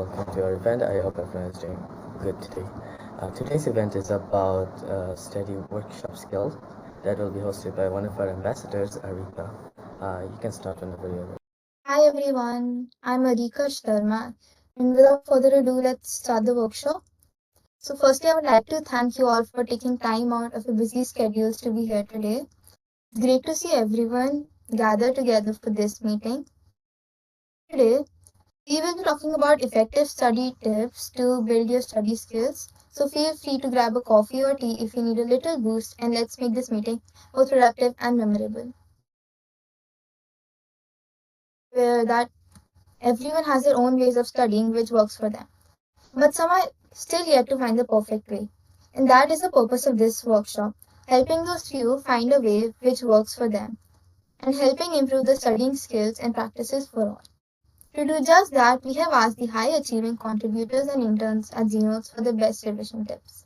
welcome to our event. I hope everyone is doing good today. Today's event is about study workshop skills that will be hosted by one of our ambassadors, Arika. You can start whenever you're ready. Hi everyone, I'm Arika Sharma, and without further ado, let's start the workshop. So, firstly, I would like to thank you all for taking time out of your busy schedules to be here today. It's great to see everyone gather together for this meeting. Today, we will be talking about effective study tips to build your study skills. So, feel free to grab a coffee or tea if you need a little boost, and let's make this meeting both productive and memorable. Where that everyone has their own ways of studying which works for them. But some are still yet to find the perfect way. And that is the purpose of this workshop, helping those few find a way which works for them, and helping improve the studying skills and practices for all. To do just that, we have asked the high achieving contributors and interns at ZNotes for the best revision tips.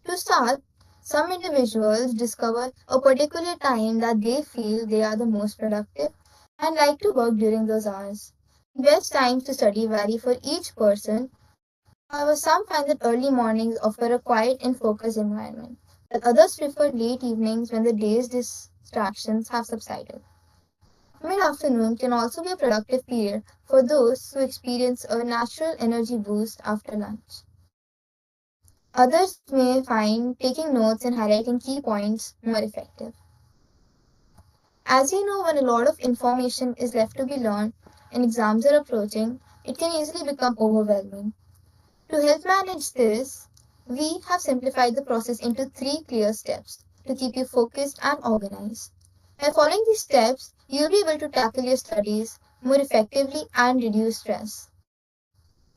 To start, some individuals discover a particular time that they feel they are the most productive and like to work during those hours. Best times to study vary for each person. However, some find that early mornings offer a quiet and focused environment, while others prefer late evenings when the day's distractions have subsided. Mid-afternoon can also be a productive period for those who experience a natural energy boost after lunch. Others may find taking notes and highlighting key points more effective. As you know, when a lot of information is left to be learned and exams are approaching, it can easily become overwhelming. To help manage this, we have simplified the process into 3 clear steps to keep you focused and organized. By following these steps, you'll be able to tackle your studies more effectively and reduce stress.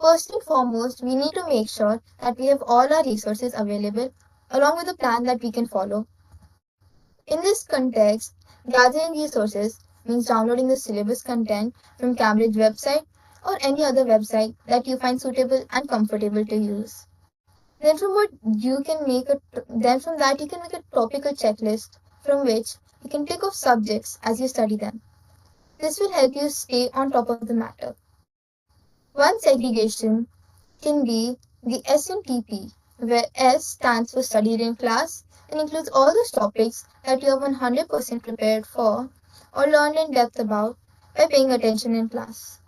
First and foremost, we need to make sure that we have all our resources available along with a plan that we can follow. In this context, gathering resources means downloading the syllabus content from Cambridge website or any other website that you find suitable and comfortable to use. Then from what you can make a then from that you can make a topical checklist from which you can tick off subjects as you study them. This will help you stay on top of the matter. One segregation can be the SNTP, where S stands for studied in class and includes all those topics that you are 100% prepared for or learned in depth about by paying attention in class.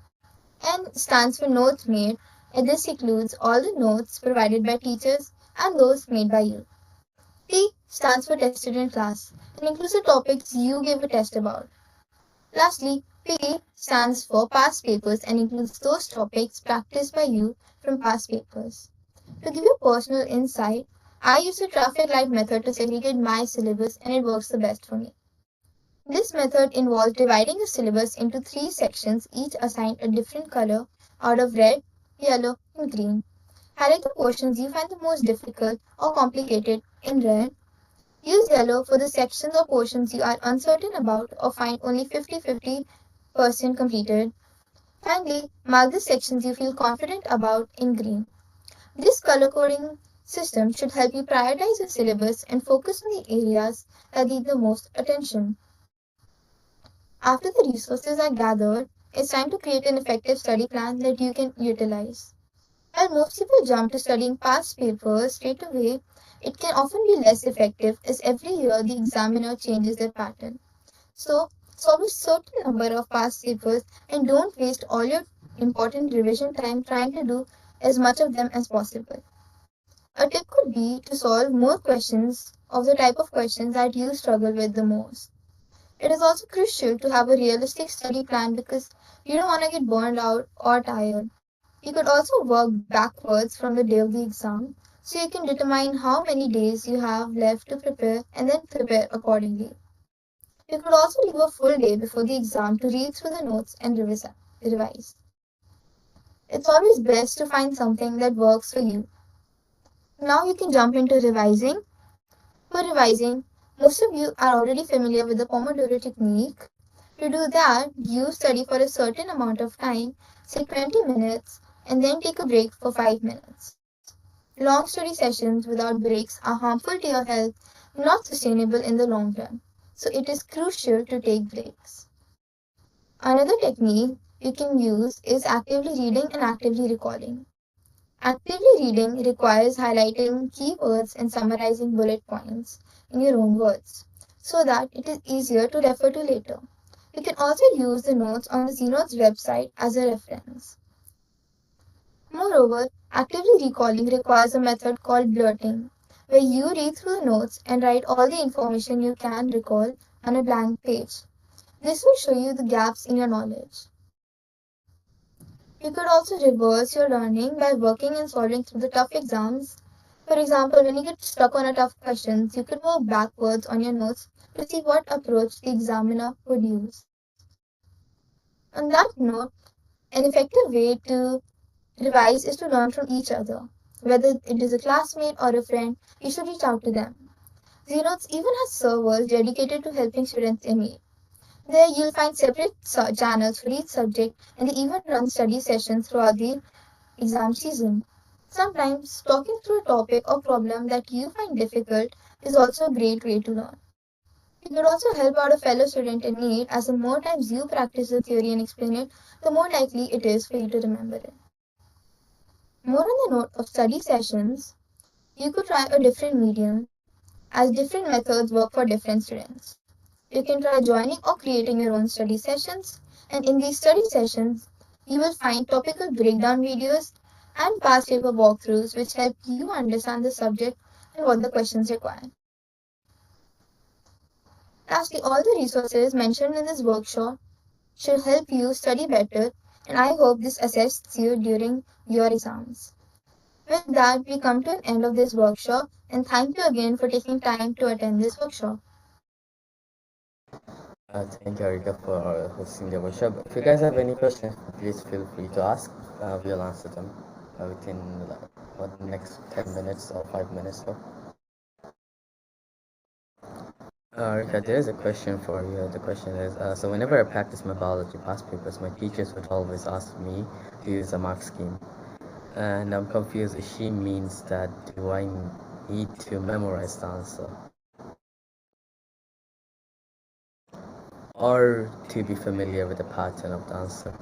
N stands for notes made, and this includes all the notes provided by teachers and those made by you. T stands for tested in class and includes the topics you gave a test about. Lastly, P stands for past papers and includes those topics practiced by you from past papers. To give you personal insight, I use the traffic light method to segregate my syllabus and it works the best for me. This method involves dividing the syllabus into 3 sections, each assigned a different color out of red, yellow, and green. Highlight the portions you find the most difficult or complicated in red. Use yellow for the sections or portions you are uncertain about or find only 50% completed. Finally, mark the sections you feel confident about in green. This color coding system should help you prioritize your syllabus and focus on the areas that need the most attention. After the resources are gathered, it's time to create an effective study plan that you can utilize. While most people jump to studying past papers straight away, it can often be less effective as every year the examiner changes their pattern. So, solve a certain number of past papers and don't waste all your important revision time trying to do as much of them as possible. A tip could be to solve more questions of the type of questions that you struggle with the most. It is also crucial to have a realistic study plan because you don't want to get burned out or tired. You could also work backwards from the day of the exam so you can determine how many days you have left to prepare and then prepare accordingly. You could also leave a full day before the exam to read through the notes and revise. It's always best to find something that works for you. Now you can jump into revising. For revising, most of you are already familiar with the Pomodoro technique. To do that, you study for a certain amount of time, say 20 minutes, and then take a break for 5 minutes. Long study sessions without breaks are harmful to your health and not sustainable in the long run. So it is crucial to take breaks. Another technique you can use is actively reading and actively recalling. Actively reading requires highlighting keywords and summarizing bullet points in your own words so that it is easier to refer to later. You can also use the notes on the ZNotes website as a reference. Moreover, actively recalling requires a method called blurting, where you read through the notes and write all the information you can recall on a blank page. This will show you the gaps in your knowledge. You could also reverse your learning by working and solving through the tough exams. For example, when you get stuck on a tough question, you could work backwards on your notes to see what approach the examiner would use. On that note, an effective way to revise is to learn from each other. Whether it is a classmate or a friend, you should reach out to them. ZNotes even has servers dedicated to helping students in need. There you'll find separate channels for each subject, and they even run study sessions throughout the exam season. Sometimes talking through a topic or problem that you find difficult is also a great way to learn. You could also help out a fellow student in need, as the more times you practice the theory and explain it, the more likely it is for you to remember it. More on the note of study sessions, you could try a different medium, as different methods work for different students. You can try joining or creating your own study sessions, and in these study sessions, you will find topical breakdown videos and past paper walkthroughs which help you understand the subject and what the questions require. Lastly, all the resources mentioned in this workshop should help you study better, and I hope this assists you during your exams. With that, we come to an end of this workshop, and thank you again for taking time to attend this workshop. Thank you, Arika, for hosting the workshop. If you guys have any questions, please feel free to ask. We'll answer them within the next 10 minutes or 5 minutes. Rika, there is a question for you. The question is, so whenever I practice my biology past papers, my teachers would always ask me to use a mark scheme. And I'm confused if she means that do I need to memorize the answer or to be familiar with the pattern of the answer?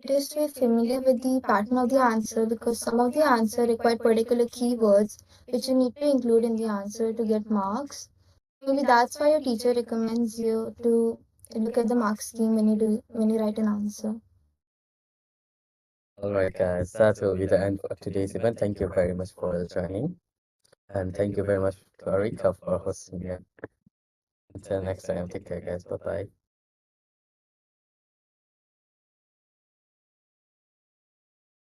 It is to be familiar with the pattern of the answer, because some of the answer require particular keywords which you need to include in the answer to get marks. Maybe that's why your teacher recommends you to look at the mark scheme when you write an answer. Alright, guys, that will be the end of today's event. Thank you very much for joining. And thank you very much to Arika for hosting it. Until next time, take care, guys. Bye bye.